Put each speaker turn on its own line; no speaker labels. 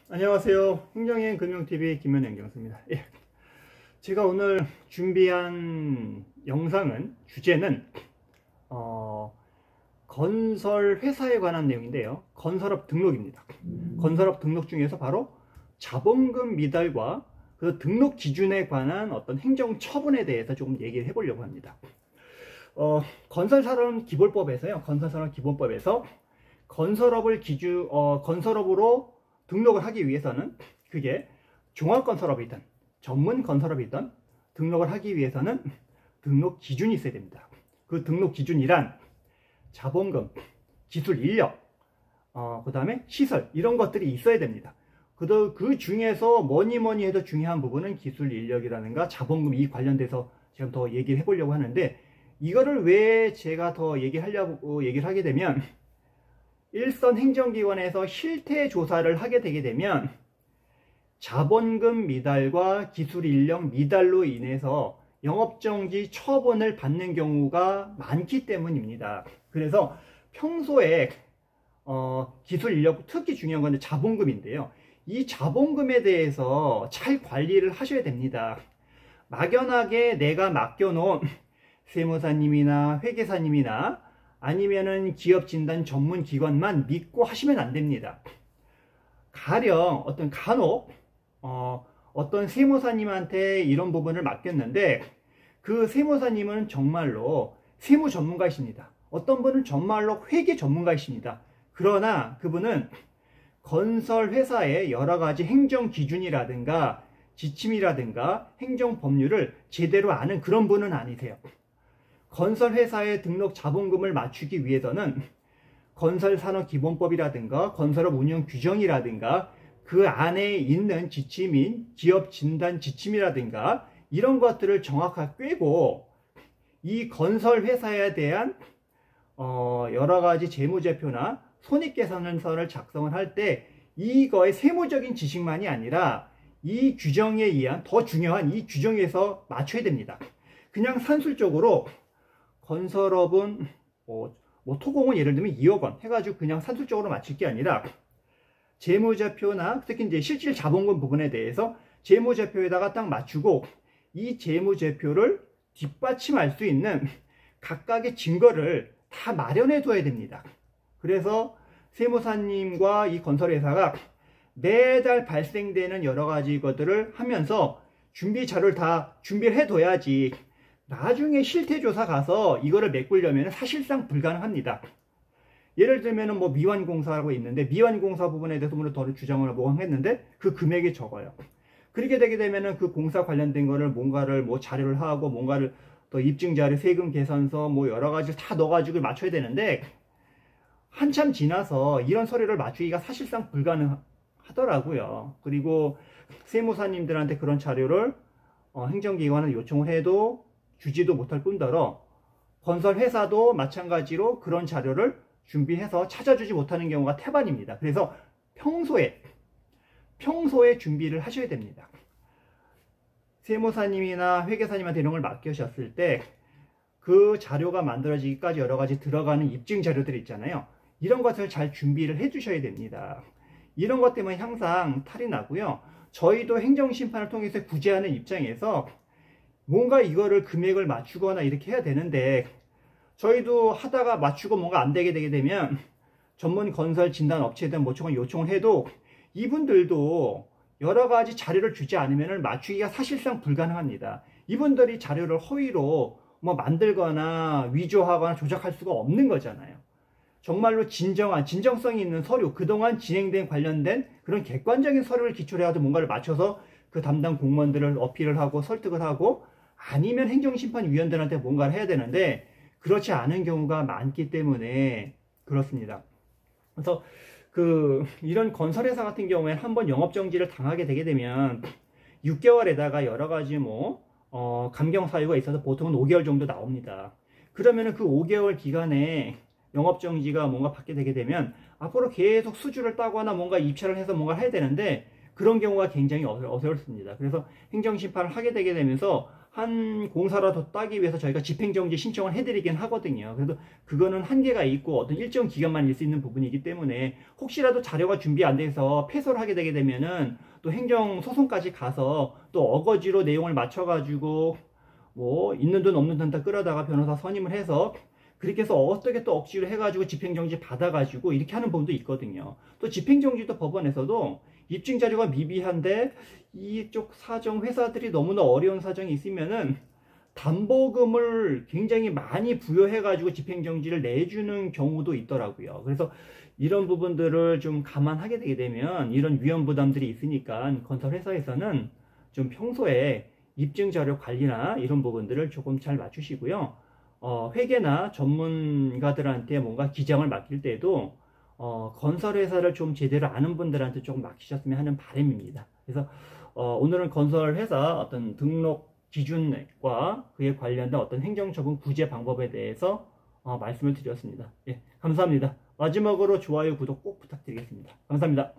안녕하세요. 행정행 금융TV 김현행 경수입니다. 제가 오늘 준비한 영상은 주제는 건설 회사에 관한 내용인데요. 건설업 등록입니다. 건설업 등록 중에서 바로 자본금 미달과 그 등록 기준에 관한 어떤 행정 처분에 대해서 조금 얘기를 해보려고 합니다. 건설산업기본법에서요. 건설산업기본법에서 건설업으로 등록을 하기 위해서는 그게 종합건설업이든 전문건설업이든 등록을 하기 위해서는 등록 기준이 있어야 됩니다. 그 등록 기준이란 자본금, 기술 인력, 그 다음에 시설 이런 것들이 있어야 됩니다. 그 중에서 뭐니 해도 중요한 부분은 기술 인력이라든가 자본금 이 관련돼서 지금 더 얘기를 해보려고 하는데, 이거를 왜 제가 더 얘기를 하게 되면, 일선 행정기관에서 실태 조사를 하게 되게 되면 자본금 미달과 기술 인력 미달로 인해서 영업정지 처분을 받는 경우가 많기 때문입니다. 그래서 평소에 기술 인력, 특히 중요한 건 자본금인데요. 이 자본금에 대해서 잘 관리를 하셔야 됩니다. 막연하게 내가 맡겨놓은 세무사님이나 회계사님이나 아니면은 기업 진단 전문 기관만 믿고 하시면 안 됩니다. 가령 간혹 어떤 세무사님한테 이런 부분을 맡겼는데 그 세무사님은 정말로 세무 전문가이십니다. 어떤 분은 정말로 회계 전문가이십니다. 그러나 그분은 건설 회사의 여러 가지 행정 기준이라든가 지침이라든가 행정 법률을 제대로 아는 그런 분은 아니세요. 건설회사의 등록 자본금을 맞추기 위해서는 건설산업기본법이라든가 건설업 운영 규정이라든가 그 안에 있는 지침인 기업 진단 지침이라든가 이런 것들을 정확하게 꿰고 이 건설회사에 대한 여러 가지 재무제표나 손익계산서를 작성을 할 때 이거의 세무적인 지식만이 아니라 이 규정에 의한 더 중요한 이 규정에서 맞춰야 됩니다. 그냥 산술적으로 건설업은 토공은 예를 들면 2억 원 해가지고 그냥 산술적으로 맞출 게 아니라 재무제표나 특히 이제 실질 자본금 부분에 대해서 재무제표에다가 딱 맞추고 이 재무제표를 뒷받침할 수 있는 각각의 증거를 다 마련해 둬야 됩니다. 그래서 세무사님과 이 건설회사가 매달 발생되는 여러 가지 것들을 하면서 준비 자료를 다 준비를 해 둬야지 나중에 실태조사 가서 이거를 메꾸려면 사실상 불가능합니다. 예를 들면 뭐 미완공사라고 있는데 미완공사 부분에 대해서 더 주장을 했는데 그 금액이 적어요. 그렇게 되게 되면은 그 공사 관련된 거를 뭔가를 자료를 하고 뭔가를 또 입증자료, 세금 계산서 여러 가지 다 넣어가지고 맞춰야 되는데 한참 지나서 이런 서류를 맞추기가 사실상 불가능하더라고요. 그리고 세무사님들한테 그런 자료를 행정기관은 요청을 해도 주지도 못할 뿐더러 건설회사도 마찬가지로 그런 자료를 준비해서 찾아주지 못하는 경우가 태반입니다. 그래서 평소에 준비를 하셔야 됩니다. 세무사님이나 회계사님한테 이런 걸 맡기셨을 때 그 자료가 만들어지기까지 여러 가지 들어가는 입증 자료들 있잖아요. 이런 것을 잘 준비를 해 주셔야 됩니다. 이런 것 때문에 항상 탈이 나고요. 저희도 행정심판을 통해서 구제하는 입장에서 뭔가 이거를 금액을 맞추거나 이렇게 해야 되는데 저희도 하다가 맞추고 뭔가 안 되게 되면 전문 건설 진단 업체든 요청을 해도 이분들도 여러 가지 자료를 주지 않으면 맞추기가 사실상 불가능합니다. 이분들이 자료를 허위로 만들거나 위조하거나 조작할 수가 없는 거잖아요. 정말로 진정성이 있는 서류, 그동안 진행된 관련된 그런 객관적인 서류를 기초로 해서 뭔가를 맞춰서 그 담당 공무원들을 어필을 하고 설득을 하고 아니면 행정심판위원들한테 뭔가를 해야 되는데 그렇지 않은 경우가 많기 때문에 그렇습니다. 그래서 이런 건설회사 같은 경우에 한번 영업정지를 당하게 되게 되면 6개월에다가 여러 가지 감경사유가 있어서 보통은 5개월 정도 나옵니다. 그러면은 그 5개월 기간에 영업정지가 뭔가 받게 되게 되면 앞으로 계속 수주를 따거나 뭔가 입찰을 해서 뭔가 해야 되는데 그런 경우가 굉장히 어렵습니다. 그래서 행정심판을 하게 되게 되면서 한 공사라도 따기 위해서 저희가 집행정지 신청을 해드리긴 하거든요. 그래도 그거는 한계가 있고 어떤 일정 기간만 일 수 있는 부분이기 때문에 혹시라도 자료가 준비 안 돼서 패소를 하게 되게 되면은 또 행정소송까지 가서 또 어거지로 내용을 맞춰가지고 뭐 있는 돈 없는 돈 다 끌어다가 변호사 선임을 해서 그렇게 해서 어떻게 또 억지로 해가지고 집행정지 받아가지고 이렇게 하는 부분도 있거든요. 또 집행정지도 법원에서도 입증 자료가 미비한데 이쪽 사정 회사들이 너무나 어려운 사정이 있으면은 담보금을 굉장히 많이 부여해가지고 집행정지를 내주는 경우도 있더라고요. 그래서 이런 부분들을 좀 감안하게 되게 되면 이런 위험 부담들이 있으니까 건설회사에서는 좀 평소에 입증 자료 관리나 이런 부분들을 조금 잘 맞추시고요. 회계나 전문가들한테 뭔가 기장을 맡길 때도 건설회사를 좀 제대로 아는 분들한테 조금 맡기셨으면 하는 바람입니다. 그래서 오늘은 건설회사 어떤 등록 기준과 그에 관련된 어떤 행정처분 구제 방법에 대해서 말씀을 드렸습니다. 예, 감사합니다. 마지막으로 좋아요, 구독 꼭 부탁드리겠습니다. 감사합니다.